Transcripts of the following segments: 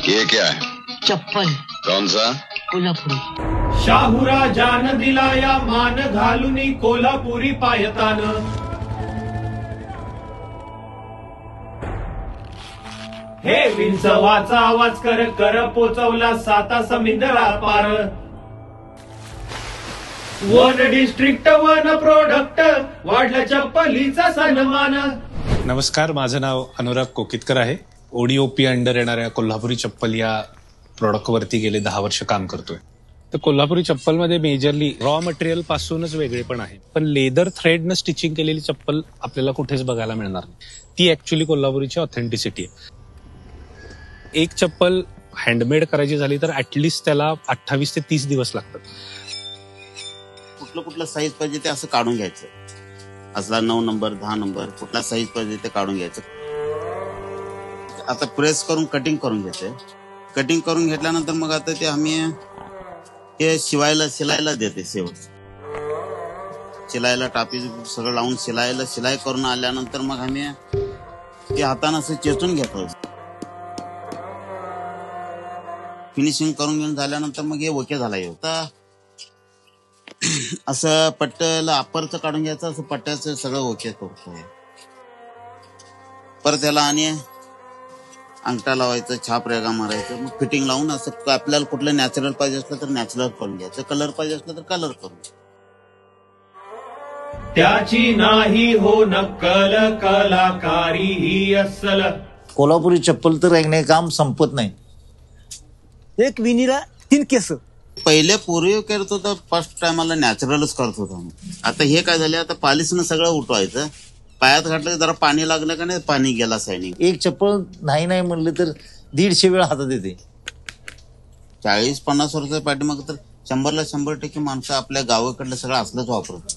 ये क्या है? चप्पल। कौन सा? कोल्हापुरी। शाहूराजान दिलाया मान घालुनी कोल्हापुरी पायतान। हे विंचवाचा आवाज कर कर पोचवला साता समुद्रा पार। वन डिस्ट्रिक्ट वन प्रोडक्ट वाढला चप्पलीचा सन्मान। नमस्कार, माझं नाव अनुराग कोकितकर आहे. ओडीओपी अंडर येणाऱ्या कोल्हापुरी चप्पल या प्रोडक्टवरती गेले 10 वर्ष काम करतोय. तर कोल्हापुरी चप्पलमध्ये मेजरली रॉ मटेरियल पासूनच वेगळेपण आहे, पण लेदर थ्रेडनं स्टिचिंग केलेली चप्पल आपल्याला कुठेच बघायला मिळणार नाही. ती ऍक्च्युली कोल्हापुरीची ऑथेंटिसिटी आहे. एक चप्पल हँडमेड करायची झाली तर ऍटलिस्ट त्याला 28 ते 30 दिवस लागतात. कुठलं साईज पाहिजे ते असं काढून घ्यायचं. असला 9 नंबर 10 नंबर कुठला साईज पाहिजे ते काढून घ्यायचं. आता प्रेस करून कटिंग करून घ्यायचं. कटिंग करून घेतल्यानंतर मग आता ते आम्ही हे शिलायला देते. शिलाईला टापी सगळं लावून शिलाई करून आल्यानंतर मग आम्ही ते हाताने असं चेचून घेतो. फिनिशिंग करून घेऊन झाल्यानंतर मग हे ओके झाला. आता असं पट्ट्याला अप्परचं काढून घ्यायचं. असं पट्ट्याचं सगळं ओके करतो. परत त्याला आणि अंगठा लावायचं, छाप रेगा मारायचं. मग फिटिंग लावून असं आपल्याला कुठलं नॅचरल पाहिजे असलं तर नॅचरल करून घ्यायचं. कलर पाहिजे असलं तर कलर करून घ्यायचं. त्याची नाही हो नक्कल कलाकारी ही अस्सल. कोल्हापुरी चप्पल तर ऐकणे काम संपत नाही. एक विणीला 3 केस. पहिले पूर्वी करत होतं, फर्स्ट टाइमला नॅचरलच करत होतो. आता हे काय झालं, आता पॉलिशनं सगळं उठवायचं. पायात घातलं की जरा पाणी लागलं का नाही, पाणी गेला सायनिंग. एक चप्पल नाही म्हणलं तर 150 वेळा हातात येते. 40-50 वर्षाच्या पाठीमाग तर 100ला 100% माणसं आपल्या गावाकडलं सगळं असलंच वापरत.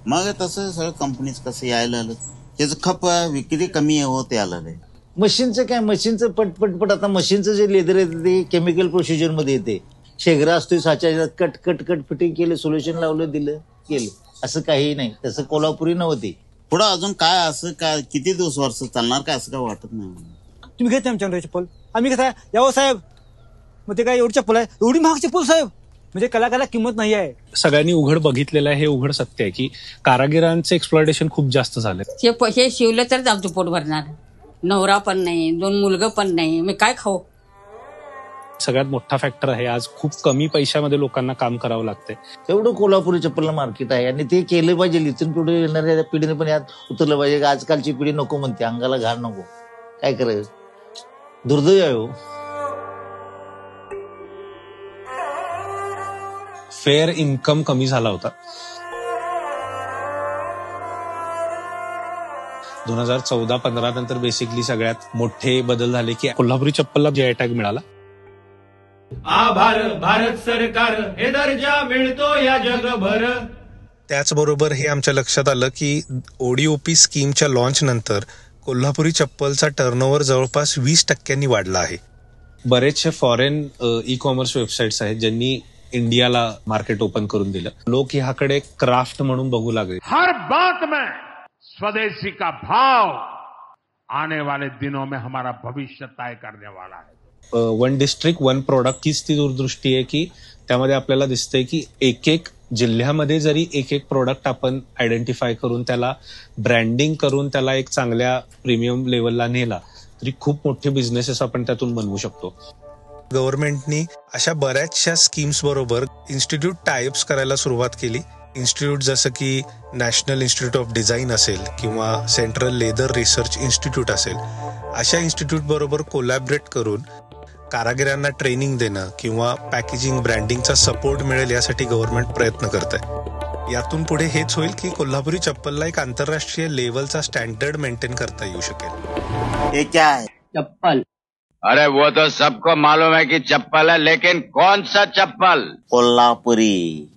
मग तसं सगळं कंपनीच कसं यायला आलं, त्याचं खप विक्री कमी होते आलं. मशीनचं काय, मशीनचं पटपट आता मशीनचं जे लेदर येते ते केमिकल प्रोसिजर मध्ये येते. शेगरा असतोय, साच्या कट फिटिंग केलं, सोल्युशन लावलं, दिलं केलं. असं काही नाही. तसं कोल्हापुरी नव्हती. पुढं अजून काय असं काय किती वर्ष चालणार काय असं काय वाटत नाही. तुम्ही घेते आमच्या चप्पल, आम्ही घेताय यावं साहेब. मग ते काय एवढी चप्पल आहे, एवढी महाग चप्पल साहेब, म्हणजे कलाकाराला किंमत नाही आहे. सगळ्यांनी उघड बघितलेलं आहे. हे उघड सत्य आहे की कारागिरांचं एक्सप्लॉयटेशन खूप जास्त झालं. हे शिवलं तरच आमचं पोट भरणार. नवरा पण नाही, 2 मुलगा पण नाही, मी काय खाऊ. सगळ्यात मोठा फॅक्टर आहे. आज खूप कमी पैशामध्ये लोकांना काम करावं लागतंय. तेवढं कोल्हापुरी चप्पलला मार्केट आहे आणि ते केलं पाहिजे. इथून पुढे येणाऱ्या पिढीने पण यात उतरलं पाहिजे. आजकालची पिढी नको म्हणते, अंगाला घाण नको. काय करायचं, दुर्दैव आहे हो. फेअर इन्कम कमी झाला होता. 2014-15 नंतर बेसिकली सगळ्यात मोठे बदल झाले की कोल्हापुरी चप्पलला जीआय टॅग मिळाला. आभार भारत सरकार, हे दर्जा मिळतो या जगभर. त्याचबरोबर हे आमच्या लक्षात आलं की ओडीओपी स्कीमच्या लॉन्च नंतर कोल्हापुरी चप्पलचा टर्नओव्हर जवळपास 20% वाढला आहे. बरेचसे फॉरेन ई कॉमर्स वेबसाईट्स आहेत ज्यांनी इंडियाला मार्केट ओपन करून दिलं. लोक ह्याकडे क्राफ्ट म्हणून बघू लागले. हर बात में स्वदेशी का भाव आने वाले दिनों में हमारा भविष्य तय करने वाला है. वन डिस्ट्रिक्ट वन प्रोडक्ट हीच ती दूरदृष्टी आहे की त्यामध्ये आपल्याला दिसतंय की एक जिल्ह्यामध्ये जरी एक प्रोडक्ट आपण आयडेंटिफाय करून त्याला ब्रँडिंग करून त्याला एक चांगल्या प्रीमियम लेवलला नेला तरी खूप मोठे बिझनेसेस आपण त्यातून बनवू शकतो. गव्हर्नमेंटनी अशा बऱ्याचशा स्कीम्स बरोबर इन्स्टिट्यूट टायअप्स करायला सुरुवात केली. इन्स्टिट्यूट जसं की नॅशनल इन्स्टिट्यूट ऑफ डिझाईन असेल किंवा सेंट्रल लेदर रिसर्च इन्स्टिट्यूट असेल, अशा इन्स्टिट्यूट बरोबर कोलॅबरेट करून कारागिरांना ट्रेनिंग देणं किंवा पॅकेजिंग ब्रँडिंगचा सपोर्ट मिळेल यासाठी गव्हर्नमेंट प्रयत्न करत आहे. यातून पुढे हेच होईल की कोल्हापुरी चप्पलला एक आंतरराष्ट्रीय लेवलचा स्टँडर्ड मेंटेन करता येऊ शकेल. हे क्या है? चप्पल. अरे वो तो सबको मालूम है कि चप्पल है, लेकिन कौन सा चप्पल? कोल्हापुरी.